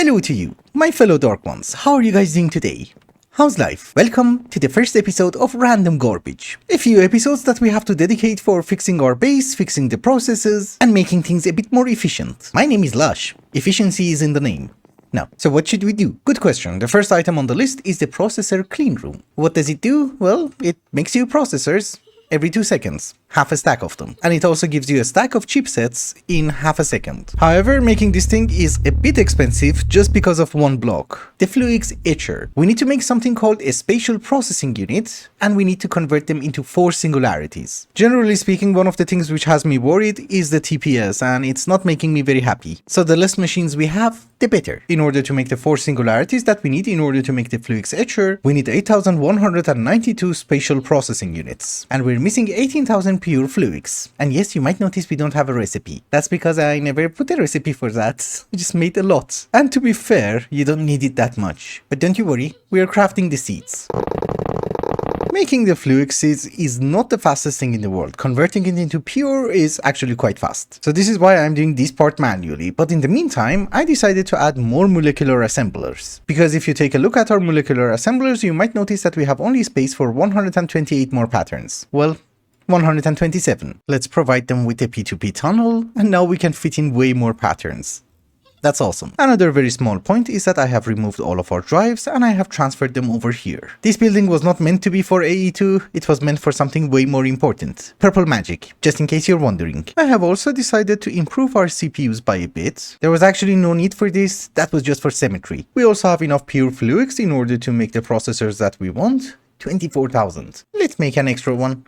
Hello to you, my fellow Dark Ones. How are you guys doing today? How's life? Welcome to the first episode of Random Garbeege. A few episodes that we have to dedicate for fixing our base, fixing the processes, and making things a bit more efficient. My name is Lash. Efficiency is in the name. Now, so what should we do? Good question. The first item on the list is the processor clean room. What does it do? Well, it makes you processors every 2 seconds. Half a stack of them. And it also gives you a stack of chipsets in half a second. However, making this thing is a bit expensive just because of one block. The Fluix Etcher. We need to make something called a spatial processing unit, and we need to convert them into 4 singularities. Generally speaking, one of the things which has me worried is the TPS, and it's not making me very happy. So the less machines we have, the better. In order to make the 4 singularities that we need in order to make the Fluix Etcher, we need 8,192 spatial processing units. And we're missing 18,000 pure Fluix. And yes, you might notice we don't have a recipe. That's because I never put a recipe for that. I just made a lot. And to be fair, you don't need it that much. But don't you worry, we are crafting the seeds. Making the Fluix seeds is not the fastest thing in the world. Converting it into pure is actually quite fast. So this is why I'm doing this part manually. But in the meantime, I decided to add more molecular assemblers. Because if you take a look at our molecular assemblers, you might notice that we have only space for 128 more patterns. Well, 127. Let's provide them with a P2P tunnel, and now we can fit in way more patterns. That's awesome. Another very small point is that I have removed all of our drives and I have transferred them over here. This building was not meant to be for AE2, it was meant for something way more important. Purple magic, just in case you're wondering. I have also decided to improve our CPUs by a bit. There was actually no need for this, that was just for symmetry. We also have enough pure Fluix in order to make the processors that we want. 24,000. Let's make an extra one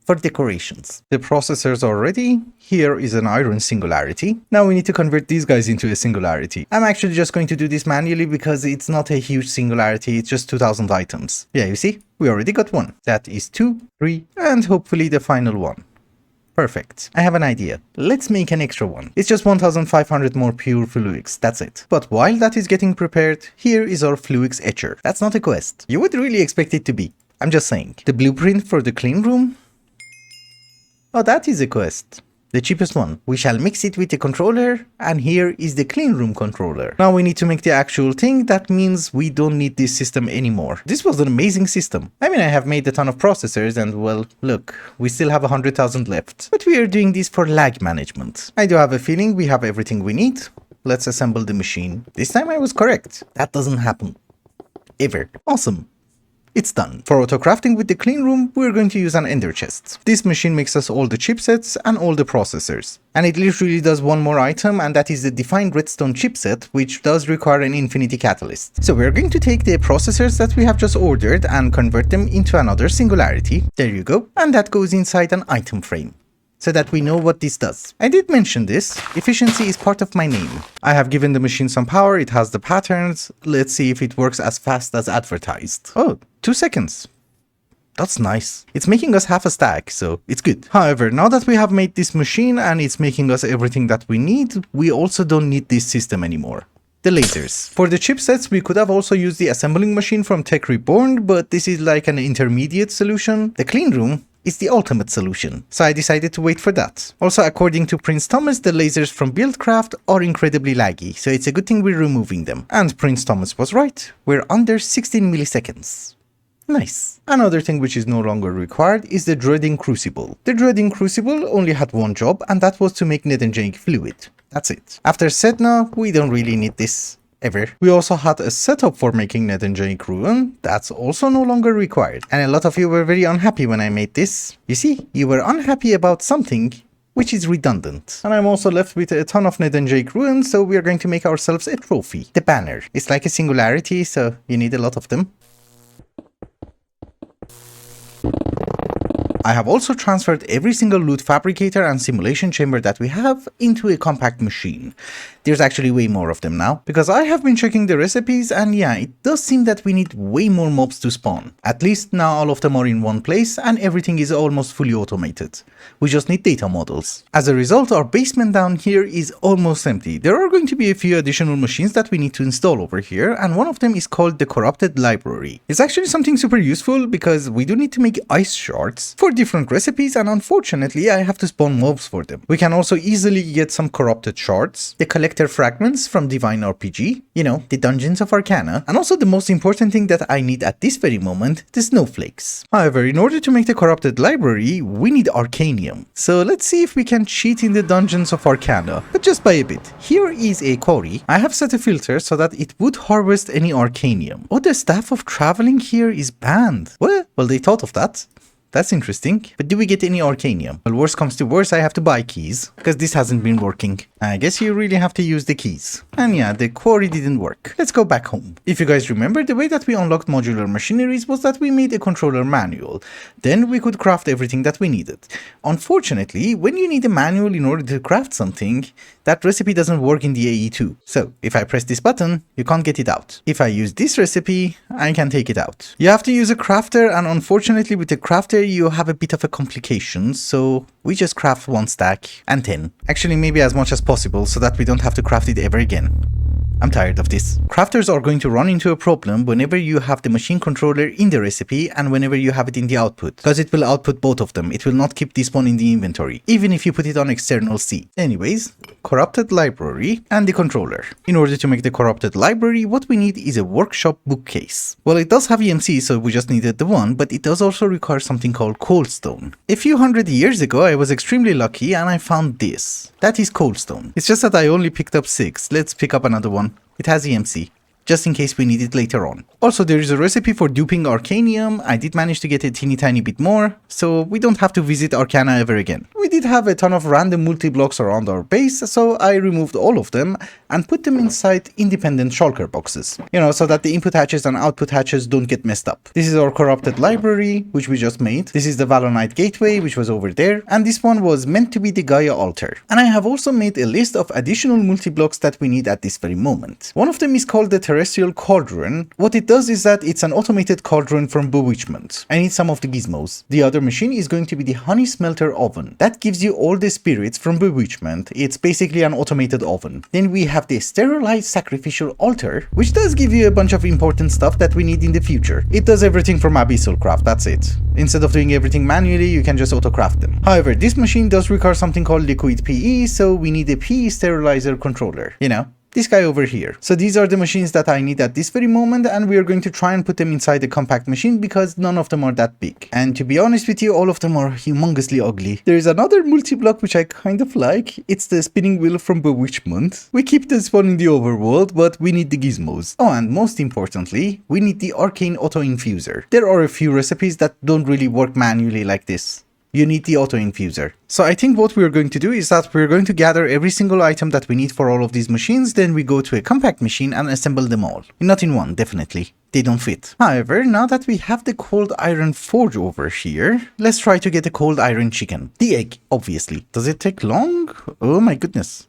for decorations. The processors are ready. Here is an iron singularity. Now we need to convert these guys into a singularity. I'm actually just going to do this manually because it's not a huge singularity, it's just 2,000 items. Yeah, you see, we already got one. That is 2, 3, and hopefully the final one. Perfect. I have an idea. Let's make an extra one. It's just 1,500 more pure Fluix, that's it. But while that is getting prepared, here is our Fluix Etcher. That's not a quest. You would really expect it to be. I'm just saying. The blueprint for the clean room. Oh, that is a quest. The cheapest one. We shall mix it with the controller, and here is the clean room controller. Now we need to make the actual thing. That means we don't need this system anymore. This was an amazing system. I mean, I have made a ton of processors and well, look, we still have 100,000 left. But we are doing this for lag management. I do have a feeling we have everything we need. Let's assemble the machine. This time I was correct. That doesn't happen. Ever. Awesome. It's done. For auto-crafting with the clean room, we're going to use an ender chest. This machine makes us all the chipsets and all the processors. And it literally does one more item, and that is the defined redstone chipset, which does require an infinity catalyst. So we're going to take the processors that we have just ordered and convert them into another singularity. There you go. And that goes inside an item frame, so that we know what this does. I did mention this, efficiency is part of my name. I have given the machine some power, it has the patterns, let's see if it works as fast as advertised. Oh, 2 seconds. That's nice. It's making us half a stack, so it's good. However, now that we have made this machine and it's making us everything that we need, we also don't need this system anymore. The lasers. For the chipsets, we could have also used the assembling machine from Tech Reborn, but this is like an intermediate solution. The clean room is the ultimate solution, so I decided to wait for that. Also, according to Prince Thomas, the lasers from Buildcraft are incredibly laggy, so it's a good thing we're removing them. And Prince Thomas was right, we're under 16 milliseconds. Nice. Another thing which is no longer required is the Dreading Crucible. The Dreading Crucible only had one job, and that was to make nethergenic fluid. That's it. After Sedna, we don't really need this. Ever. We also had a setup for making nethergenic ruin. That's also no longer required. And a lot of you were very unhappy when I made this. You see, you were unhappy about something which is redundant. And I'm also left with a ton of nethergenic ruin, so we are going to make ourselves a trophy. The banner. It's like a singularity, so you need a lot of them. I have also transferred every single loot fabricator and simulation chamber that we have into a compact machine. There's actually way more of them now, because I have been checking the recipes and yeah, it does seem that we need way more mobs to spawn. At least now all of them are in one place and everything is almost fully automated. We just need data models. As a result, our basement down here is almost empty. There are going to be a few additional machines that we need to install over here, and one of them is called the Corrupted Library. It's actually something super useful because we do need to make ice shards for different recipes, and unfortunately I have to spawn mobs for them. We can also easily get some corrupted shards, the collector fragments from Divine RPG, you know, the dungeons of Arcana, and also the most important thing that I need at this very moment, the snowflakes. However, in order to make the corrupted library, we need Arcanium. So let's see if we can cheat in the dungeons of Arcana, but just by a bit. Here is a quarry. I have set a filter so that it would harvest any Arcanium. Oh, the staff of traveling here is banned. What? Well, they thought of that. That's interesting. But do we get any Arcanium? Well, worst comes to worst, I have to buy keys, because this hasn't been working. I guess you really have to use the keys. And yeah, the quarry didn't work. Let's go back home. If you guys remember, the way that we unlocked modular machineries was that we made a controller manual. Then we could craft everything that we needed. Unfortunately, when you need a manual in order to craft something, that recipe doesn't work in the AE2. So if I press this button, you can't get it out. If I use this recipe, I can take it out. You have to use a crafter, and unfortunately with the crafter, you have a bit of a complication. So we just craft 1 stack and 10. Actually, maybe as much as possible so that we don't have to craft it ever again. I'm tired of this. Crafters are going to run into a problem whenever you have the machine controller in the recipe and whenever you have it in the output, because it will output both of them. It will not keep this one in the inventory, even if you put it on external C. Anyways, corrupted library and the controller. In order to make the corrupted library, what we need is a workshop bookcase. Well, it does have EMC, so we just needed the one, but it does also require something called coldstone. A few hundred years ago, I was extremely lucky and I found this. That is coldstone. It's just that I only picked up 6. Let's pick up another one. It has EMC, just in case we need it later on. Also, there is a recipe for duping Arcanium. I did manage to get a teeny tiny bit more, so we don't have to visit Arcana ever again. We did have a ton of random multi-blocks around our base, so I removed all of them and put them inside independent shulker boxes. You know, so that the input hatches and output hatches don't get messed up. This is our corrupted library, which we just made. This is the Valonite gateway, which was over there. And this one was meant to be the Gaia altar. And I have also made a list of additional multi-blocks that we need at this very moment. One of them is called the terrestrial cauldron. What it does is that it's an automated cauldron from Bewitchment. I need some of the gizmos. The other machine is going to be the honey smelter oven. That gives you all the spirits from Bewitchment. It's basically an automated oven. Then we have the sterilized sacrificial altar, which does give you a bunch of important stuff that we need in the future. It does everything from Abyssal Craft, that's it. Instead of doing everything manually, you can just auto-craft them. However, this machine does require something called liquid PE, so we need a PE sterilizer controller. You know, this guy over here. So these are the machines that I need at this very moment, and we are going to try and put them inside the compact machine because none of them are that big. And to be honest with you, all of them are humongously ugly. There is another multi-block which I kind of like. It's the spinning wheel from Bewitchment. We keep this one in the overworld, but we need the gizmos. Oh, and most importantly, we need the arcane auto infuser. There are a few recipes that don't really work manually like this. You need the auto infuser. So I think what we're going to do is that we're going to gather every single item that we need for all of these machines, then we go to a compact machine and assemble them all. Not in one, definitely. They don't fit. However, now that we have the cold iron forge over here, let's try to get a cold iron chicken. The egg, obviously. Does it take long? Oh my goodness.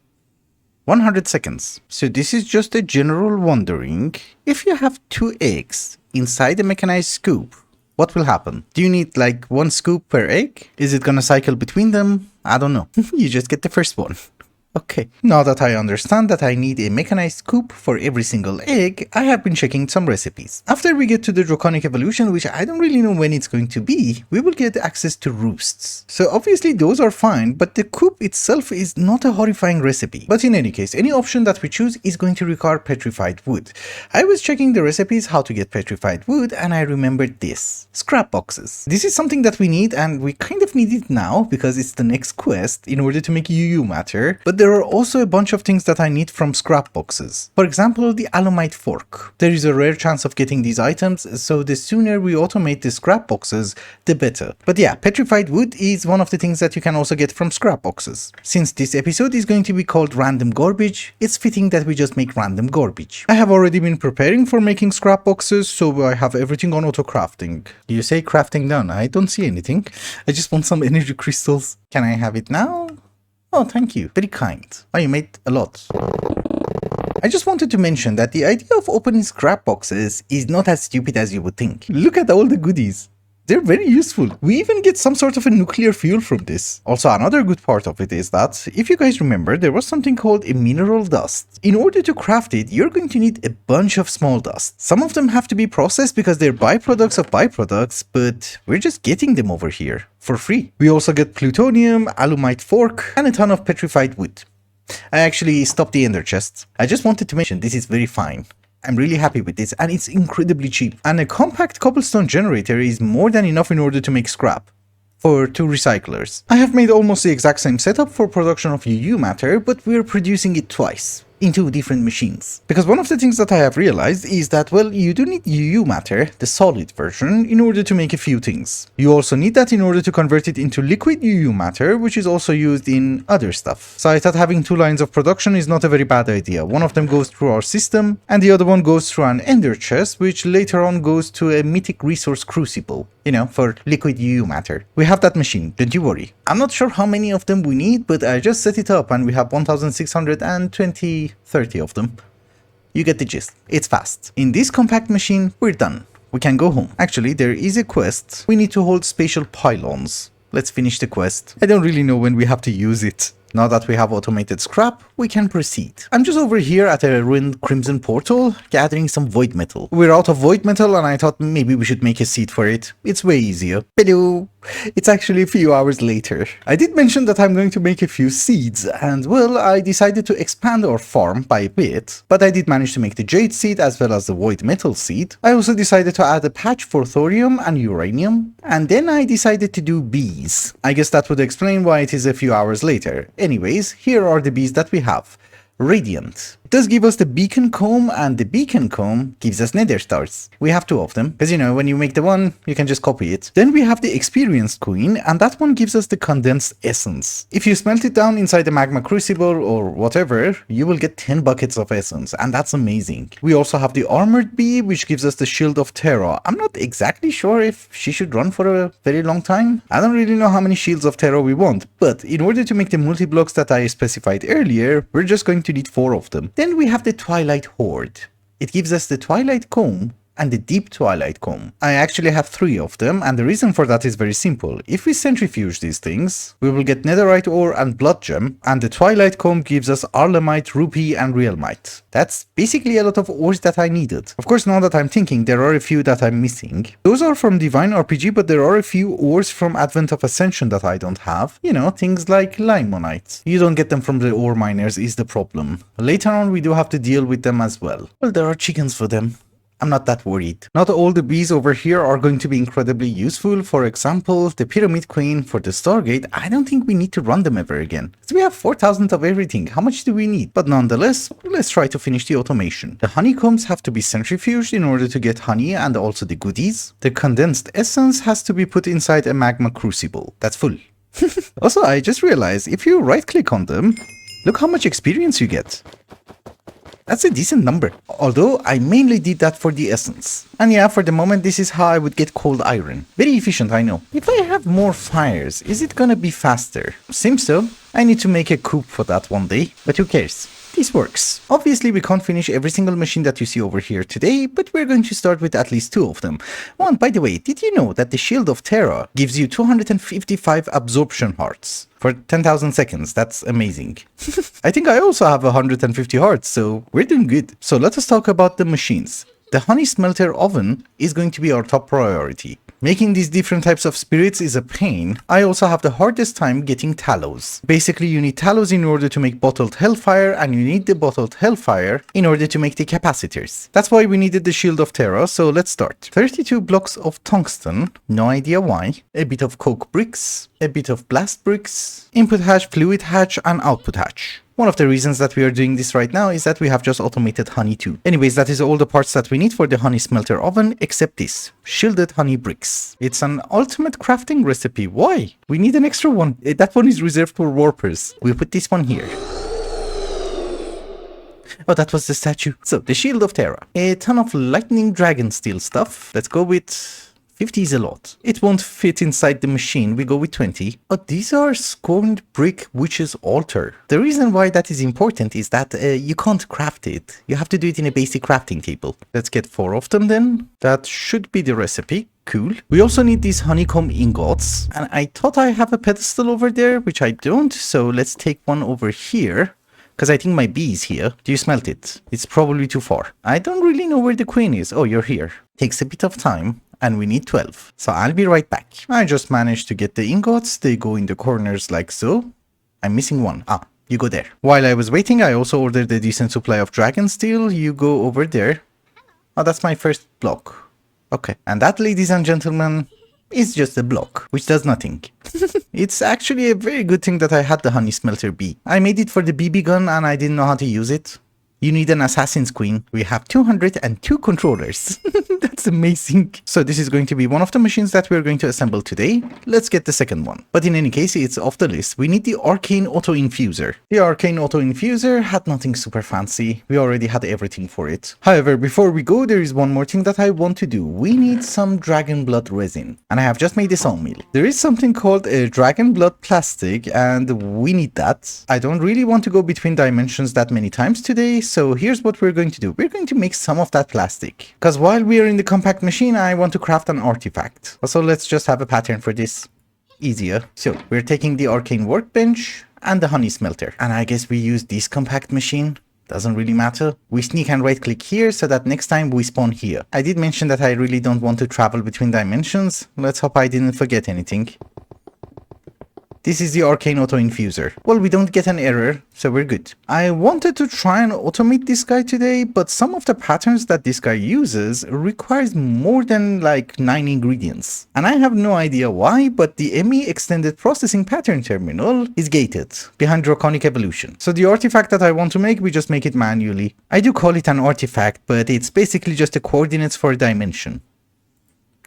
100 seconds. So this is just a general wondering. If you have 2 eggs inside a mechanized scoop, what will happen? Do you need like 1 scoop per egg? Is it gonna cycle between them? I don't know. You just get the first one. Okay, now that I understand that I need a mechanized scoop for every single egg, I have been checking some recipes. After we get to the Draconic Evolution, which I don't really know when it's going to be, we will get access to roosts. So obviously those are fine, but the coop itself is not a horrifying recipe. But in any case, any option that we choose is going to require petrified wood. I was checking the recipes how to get petrified wood, and I remembered this. Scrap boxes. This is something that we need, and we kind of need it now because it's the next quest in order to make UU matter. But there are also a bunch of things that I need from scrap boxes. For example, the alumite fork. There is a rare chance of getting these items, so the sooner we automate the scrap boxes, the better. But yeah, petrified wood is one of the things that you can also get from scrap boxes. Since this episode is going to be called Random Garbeege, it's fitting that we just make random Garbeege. I have already been preparing for making scrap boxes, so I have everything on auto crafting. You say crafting done? I don't see anything. I just want some energy crystals. Can I have it now? Oh, thank you. Very kind. Oh, you made a lot. I just wanted to mention that the idea of opening scrap boxes is not as stupid as you would think. Look at all the goodies. They're very useful. We even get some sort of a nuclear fuel from this. Also, another good part of it is that, if you guys remember, there was something called a mineral dust. In order to craft it, you're going to need a bunch of small dust. Some of them have to be processed because they're byproducts of byproducts, but we're just getting them over here for free. We also get plutonium, alumite fork, and a ton of petrified wood. I actually stopped the ender chest. I just wanted to mention this is very fine. I'm really happy with this, and it's incredibly cheap. And a compact cobblestone generator is more than enough in order to make scrap for 2 recyclers. I have made almost the exact same setup for production of UU matter, but we're producing it twice in 2 different machines. Because one of the things that I have realized is that, well, you do need UU matter, the solid version, in order to make a few things. You also need that in order to convert it into liquid UU matter, which is also used in other stuff. So I thought having 2 lines of production is not a very bad idea. One of them goes through our system, and the other one goes through an ender chest, which later on goes to a mythic resource crucible, you know, for liquid UU matter. We have that machine, don't you worry. I'm not sure how many of them we need, but I just set it up and we have 1630 of them. You get the gist. It's fast. In this compact machine, we're done. We can go home. Actually, there is a quest. We need to hold spatial pylons. Let's finish the quest. I don't really know when we have to use it. Now that we have automated scrap, we can proceed. I'm just over here at a ruined crimson portal, gathering some void metal. We're out of void metal and I thought maybe we should make a seed for it. It's way easier. Hello! It's actually a few hours later. I did mention that I'm going to make a few seeds, and well, I decided to expand our farm by a bit, but I did manage to make the jade seed as well as the void metal seed. I also decided to add a patch for thorium and uranium, and then I decided to do bees. I guess that would explain why it is a few hours later. Anyways, here are the bees that we have. Radiant. It does give us the beacon comb, and the beacon comb gives us nether stars. We have 2 of them, because you know, when you make the one, you can just copy it. Then we have the experienced queen, and that one gives us the condensed essence. If you smelt it down inside the magma crucible or whatever, you will get 10 buckets of essence, and that's amazing. We also have the armored bee, which gives us the shield of terror. I'm not exactly sure if she should run for a very long time. I don't really know how many shields of terror we want, but in order to make the multi-blocks that I specified earlier, we're just going to need 4 of them. Then we have the Twilight Horde. It gives us the Twilight Comb and the Deep Twilight Comb. I actually have 3 of them, and the reason for that is very simple. If we centrifuge these things, we will get netherite ore and blood gem, and the Twilight Comb gives us arlemite, rupee, and realmite. That's basically a lot of ores that I needed. Of course, now that I'm thinking, there are a few that I'm missing. Those are from Divine RPG, but there are a few ores from Advent of Ascension that I don't have. You know, things like limonite. You don't get them from the ore miners is the problem. Later on, we do have to deal with them as well. Well, there are chickens for them. I'm not that worried. Not all the bees over here are going to be incredibly useful. For example, the Pyramid Queen for the Stargate, I don't think we need to run them ever again. So we have 4,000 of everything. How much do we need? But nonetheless, let's try to finish the automation. The honeycombs have to be centrifuged in order to get honey and also the goodies. The condensed essence has to be put inside a magma crucible. That's full. Also, I just realized if you right click on them, look how much experience you get. That's a decent number, although I mainly did that for the essence. And yeah, for the moment this is how I would get cold iron. Very efficient, I know. If I have more fires, is it gonna be faster? Seems so. I need to make a coop for that one day, but who cares? This works. Obviously we can't finish every single machine that you see over here today, but we're going to start with at least 2 of them. One, by the way, did you know that the Shield of Terra gives you 255 absorption hearts? For 10,000 seconds, that's amazing. I think I also have 150 hearts, so we're doing good. So let us talk about the machines. The honey smelter oven is going to be our top priority. Making these different types of spirits is a pain. I also have the hardest time getting tallows. Basically, you need tallows in order to make bottled hellfire, and you need the bottled hellfire in order to make the capacitors. That's why we needed the Shield of Terra, so let's start. 32 blocks of tungsten, no idea why. A bit of coke bricks, a bit of blast bricks, input hatch, fluid hatch, and output hatch. One of the reasons that we are doing this right now is that we have just automated honey too. Anyways, that is all the parts that we need for the honey smelter oven, except this. Shielded honey bricks. It's an ultimate crafting recipe. Why? We need an extra one. That one is reserved for warpers. We put this one here. Oh, that was the statue. So, the Shield of Terra. A ton of lightning dragon steel stuff. Let's go with 50 is a lot. It won't fit inside the machine. We go with 20. But these are scorned brick witch's altar. The reason why that is important is that you can't craft it. You have to do it in a basic crafting table. Let's get 4 of them then. That should be the recipe. Cool. We also need these honeycomb ingots. And I thought I have a pedestal over there, which I don't. So let's take one over here. Because I think my bee is here. Do you smelt it? It's probably too far. I don't really know where the queen is. Oh, you're here. Takes a bit of time. And we need 12. So I'll be right back. I just managed to get the ingots. They go in the corners like so. I'm missing one. Ah, you go there. While I was waiting, I also ordered a decent supply of dragon steel. You go over there. Oh, that's my first block. Okay. And that, ladies and gentlemen, is just a block, which does nothing. It's actually a very good thing that I had the honey smelter bee. I made it for the BB gun and I didn't know how to use it. You need an assassin's queen. We have 202 controllers. That's amazing. So this is going to be one of the machines that we're going to assemble today. Let's get the second one. But in any case, it's off the list. We need the arcane auto infuser. The arcane auto infuser had nothing super fancy. We already had everything for it. However, before we go, there is one more thing that I want to do. We need some dragon blood resin. And I have just made a sawmill. There is something called a dragon blood plastic and we need that. I don't really want to go between dimensions that many times today. So here's what we're going to do. We're going to make some of that plastic. Because while we are in the compact machine, I want to craft an artifact. So let's just have a pattern for this. Easier. So we're taking the arcane workbench and the honey smelter. And I guess we use this compact machine. Doesn't really matter. We sneak and right click here so that next time we spawn here. I did mention that I really don't want to travel between dimensions. Let's hope I didn't forget anything. This is the arcane auto infuser. Well, we don't get an error, so we're good. I wanted to try and automate this guy today, but some of the patterns that this guy uses requires more than like 9 ingredients. And I have no idea why, but the ME extended processing pattern terminal is gated behind Draconic Evolution. So the artifact that I want to make, we just make it manually. I do call it an artifact, but it's basically just the coordinates for a dimension.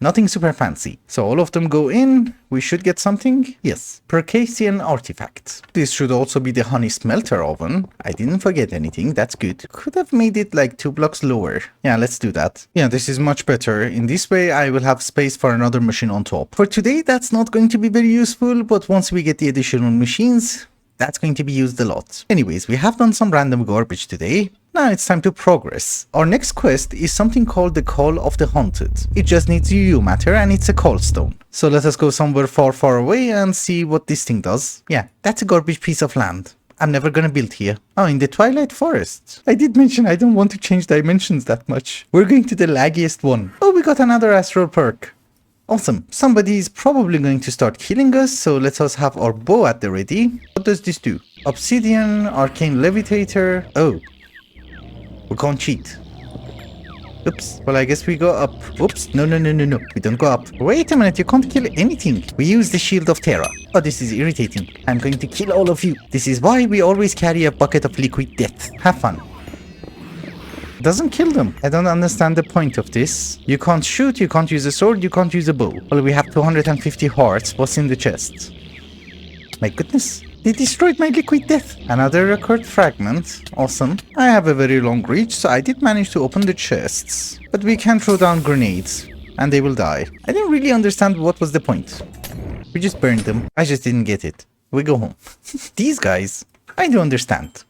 Nothing super fancy. So all of them go in. We should get something. Yes. Precasian artifact. This should also be the honey smelter oven. I didn't forget anything. That's good. Could have made it like 2 blocks lower. Yeah, let's do that. Yeah, this is much better. In this way, I will have space for another machine on top. For today, that's not going to be very useful. But once we get the additional machines, that's going to be used a lot. Anyways, we have done some random garbage today. Now it's time to progress. Our next quest is something called the Call of the Haunted. It just needs UU matter and it's a call stone. So let us go somewhere far away and see what this thing does. Yeah, that's a garbage piece of land. I'm never gonna build here. Oh, in the Twilight Forest. I did mention I don't want to change dimensions that much. We're going to the laggiest one. Oh, we got another astral perk. Awesome. Somebody is probably going to start killing us, so let us have our bow at the ready. What does this do? Obsidian, arcane levitator. Oh. We can't cheat. Oops. Well, I guess we go up. Oops. No. We don't go up. Wait a minute. You can't kill anything. We use the Shield of Terra. Oh, this is irritating. I'm going to kill all of you. This is why we always carry a bucket of liquid death. Have fun. Doesn't kill them. I don't understand the point of this. You can't shoot. You can't use a sword. You can't use a bow. Well, we have 250 hearts. What's in the chest? My goodness. They destroyed my liquid death. Another record fragment. Awesome. I have a very long reach, so I did manage to open the chests. But we can throw down grenades, and they will die. I didn't really understand what was the point. We just burned them. I just didn't get it. We go home. These guys, I do understand.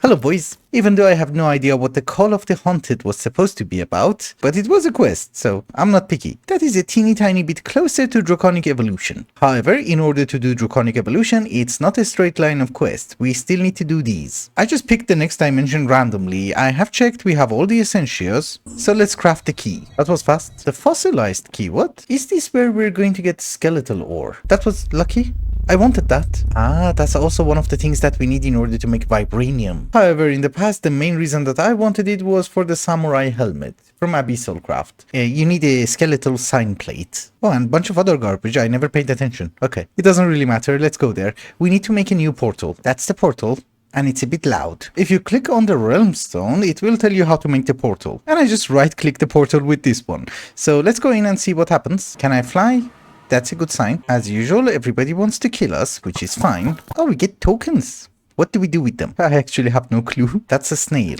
Hello boys. Even though I have no idea what the Call of the Haunted was supposed to be about, but it was a quest, so I'm not picky. That is a teeny tiny bit closer to Draconic Evolution. However, in order to do Draconic Evolution, it's not a straight line of quests. We still need to do these. I just picked the next dimension randomly. I have checked, we have all the essentials, so let's craft the key. That was fast. The fossilized key, what? Is this where we're going to get skeletal ore? That was lucky. I wanted that. Ah, that's also one of the things that we need in order to make vibranium. However, in the past, the main reason that I wanted it was for the samurai helmet from Meatballcraft. You need a skeletal sign plate. Oh, and a bunch of other garbage. I never paid attention. Okay, it doesn't really matter. Let's go there. We need to make a new portal. That's the portal. And it's a bit loud. If you click on the realm stone, it will tell you how to make the portal. And I just right click the portal with this one. So let's go in and see what happens. Can I fly? That's a good sign. As usual, everybody wants to kill us, which is fine. Oh, we get tokens. What do we do with them? I actually have no clue. That's a snail.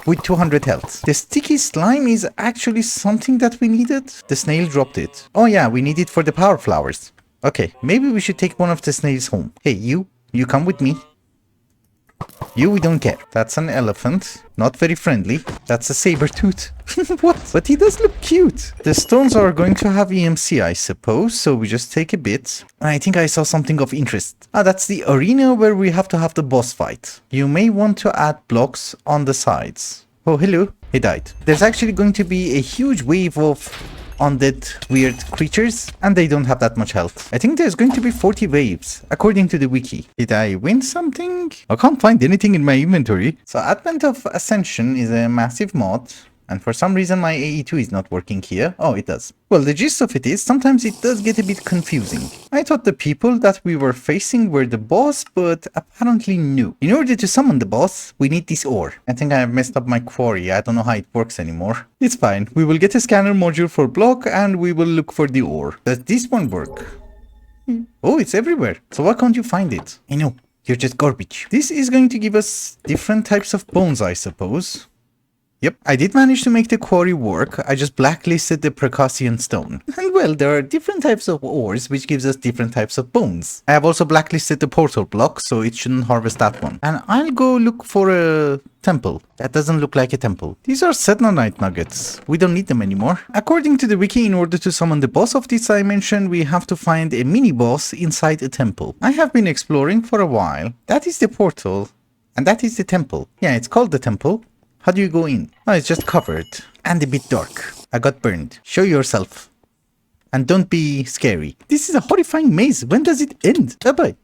with 200 health. The sticky slime is actually something that we needed. The snail dropped it. Oh yeah, we need it for the power flowers. Okay, maybe we should take one of the snails home. Hey, you come with me. You, we don't care. That's an elephant. Not very friendly. That's a saber tooth. What? But he does look cute. The stones are going to have EMC, I suppose. So we just take a bit. I think I saw something of interest. Ah, that's the arena where we have to have the boss fight. You may want to add blocks on the sides. Oh, hello. He died. There's actually going to be a huge wave of undead weird creatures, and they don't have that much health. I think there's going to be 40 waves, according to the wiki. Did I win something? I can't find anything in my inventory. So Advent of Ascension is a massive mod, and for some reason my AE2 is not working here. Oh, it does. Well, the gist of it is, sometimes it does get a bit confusing. I thought the people that we were facing were the boss, but apparently no. In order to summon the boss, we need this ore. I think I have messed up my quarry. I don't know how it works anymore. It's fine. We will get a scanner module for block, and we will look for the ore. Does this one work? Oh, it's everywhere. So why can't you find it? I know. You're just garbage. This is going to give us different types of bones, I suppose. Yep, I did manage to make the quarry work. I just blacklisted the Precasian stone. And well, there are different types of ores, which gives us different types of bones. I have also blacklisted the portal block, so it shouldn't harvest that one. And I'll go look for a temple. That doesn't look like a temple. These are Sednonite nuggets. We don't need them anymore. According to the wiki, in order to summon the boss of this dimension, we have to find a mini-boss inside a temple. I have been exploring for a while. That is the portal, and that is the temple. Yeah, it's called the temple. How do you go in? Oh, it's just covered. And a bit dark. I got burned. Show yourself. And don't be scary. This is a horrifying maze. When does it end? Bye-bye.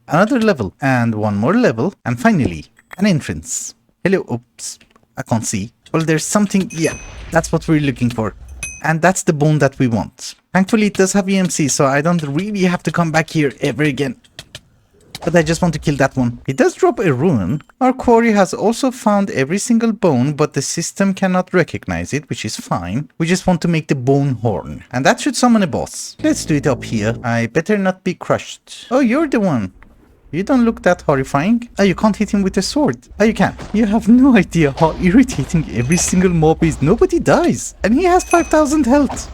Another level. And one more level. And finally, an entrance. Hello. Oops. I can't see. Well, there's something. Yeah, that's what we're looking for. And that's the bone that we want. Thankfully, it does have EMC, so I don't really have to come back here ever again. But I just want to kill that one. It does drop a rune. Our quarry has also found every single bone, but the system cannot recognize it, which is fine. We just want to make the bone horn. And that should summon a boss. Let's do it up here. I better not be crushed. Oh, you're the one. You don't look that horrifying. Oh, you can't hit him with a sword. Oh, you can. You have no idea how irritating every single mob is. Nobody dies. And he has 5,000 health.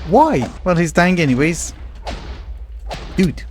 Why? Well, he's dying anyways. Dude.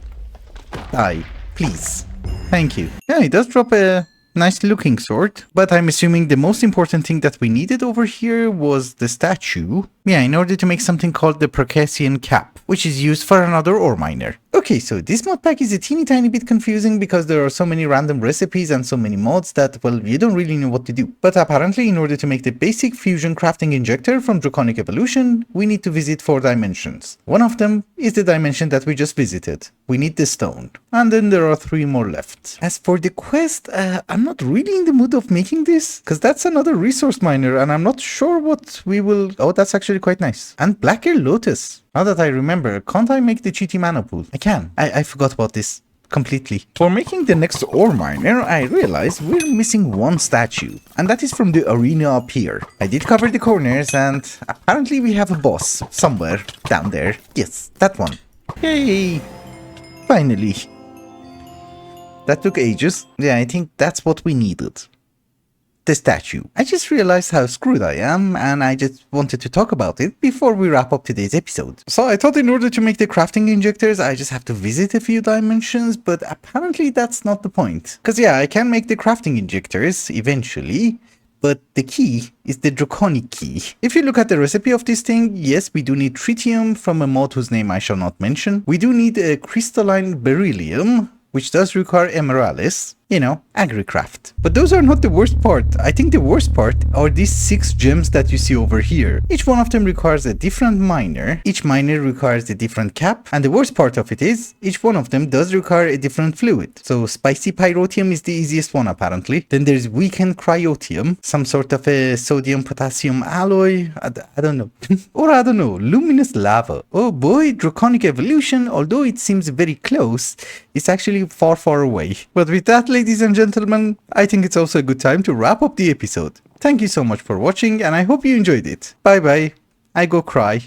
Die. Please. Thank you. Yeah, it does drop a nice looking sword, but I'm assuming the most important thing that we needed over here was the statue. Yeah, in order to make something called the Precasian cap, which is used for another ore miner. Okay, so this mod pack is a teeny tiny bit confusing because there are so many random recipes and so many mods that, well, you don't really know what to do. But apparently, in order to make the basic fusion crafting injector from Draconic Evolution, we need to visit 4 dimensions. One of them is the dimension that we just visited. We need the stone. And then there are 3 more left. As for the quest, I'm not really in the mood of making this, because that's another resource miner, and I'm not sure what we will... Oh, that's actually quite nice. And Blacker Lotus. Now that I remember, can't I make the cheaty mana pool? I can. I forgot about this completely. For making the next ore miner, I realized we're missing 1 statue. And that is from the arena up here. I did cover the corners, and apparently we have a boss somewhere down there. Yes, that one. Yay! Finally. That took ages. Yeah, I think that's what we needed. The statue. I just realized how screwed I am, and I just wanted to talk about it before we wrap up today's episode. So I thought in order to make the crafting injectors, I just have to visit a few dimensions, but apparently that's not the point. Because yeah, I can make the crafting injectors eventually, but the key is the Draconic key. If you look at the recipe of this thing, yes, we do need tritium from a mod whose name I shall not mention. We do need a crystalline beryllium, which does require emeralds. You know, agricraft. But those are not the worst part. I think the worst part are these 6 gems that you see over here. Each one of them requires a different miner. Each miner requires a different cap. And the worst part of it is, each one of them does require a different fluid. So spicy pyrotium is the easiest one apparently. Then there's weakened cryotium, some sort of a sodium-potassium alloy. I don't know. Or I don't know, luminous lava. Oh boy, Draconic Evolution, although it seems very close, it's actually far, far away. But with that, ladies and gentlemen, I think it's also a good time to wrap up the episode. Thank you so much for watching, and I hope you enjoyed it. Bye bye. I go cry.